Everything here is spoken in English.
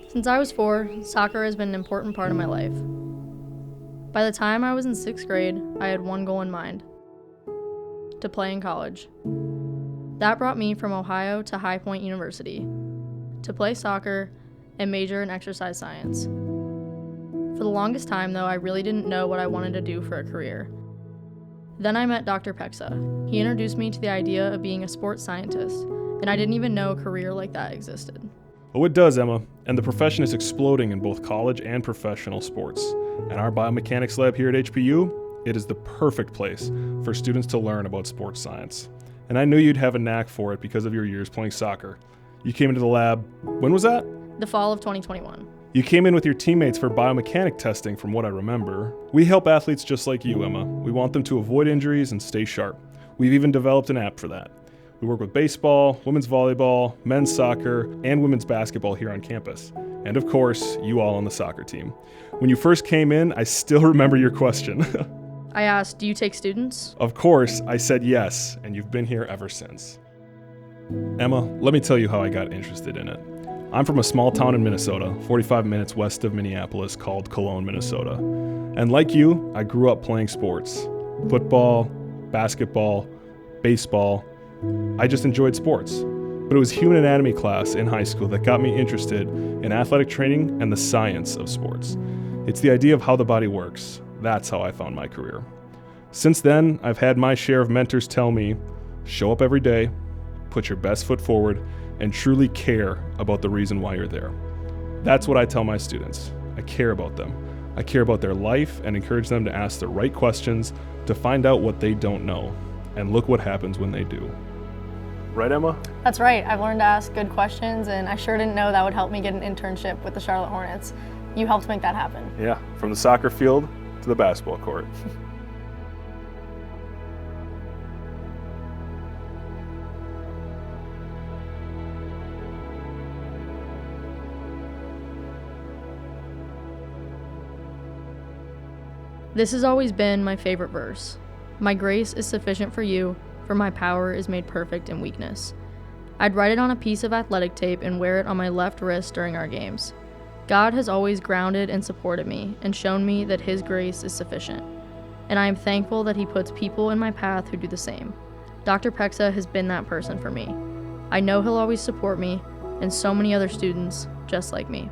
Since I was 4, soccer has been an important part of my life. By the time I was in 6th grade, I had one goal in mind: to play in college. That brought me from Ohio to High Point University to play soccer and major in exercise science. For the longest time, though, I really didn't know what I wanted to do for a career. Then I met Dr. Pexa. He introduced me to the idea of being a sports scientist, and I didn't even know a career like that existed. Oh, it does, Emma, and the profession is exploding in both college and professional sports. And our biomechanics lab here at HPU, it is the perfect place for students to learn about sports science. And I knew you'd have a knack for it because of your years playing soccer. You came into the lab, when was that? The fall of 2021. You came in with your teammates for biomechanic testing from what I remember. We help athletes just like you, Emma. We want them to avoid injuries and stay sharp. We've even developed an app for that. We work with baseball, women's volleyball, men's soccer, and women's basketball here on campus. And of course, you all on the soccer team. When you first came in, I still remember your question. I asked, do you take students? Of course, I said yes, and you've been here ever since. Emma, let me tell you how I got interested in it. I'm from a small town in Minnesota, 45 minutes west of Minneapolis, called Cologne, Minnesota. And like you, I grew up playing sports. Football, basketball, baseball. I just enjoyed sports. But it was human anatomy class in high school that got me interested in athletic training and the science of sports. It's the idea of how the body works. That's how I found my career. Since then, I've had my share of mentors tell me, show up every day, put your best foot forward, and truly care about the reason why you're there. That's what I tell my students. I care about them. I care about their life and encourage them to ask the right questions to find out what they don't know. And look what happens when they do. Right, Emma? That's right. I've learned to ask good questions, and I sure didn't know that would help me get an internship with the Charlotte Hornets. You helped make that happen. Yeah, from the soccer field to the basketball court. This has always been my favorite verse. My grace is sufficient for you, for my power is made perfect in weakness. I'd write it on a piece of athletic tape and wear it on my left wrist during our games. God has always grounded and supported me and shown me that His grace is sufficient. And I am thankful that He puts people in my path who do the same. Dr. Pexa has been that person for me. I know He'll always support me and so many other students just like me.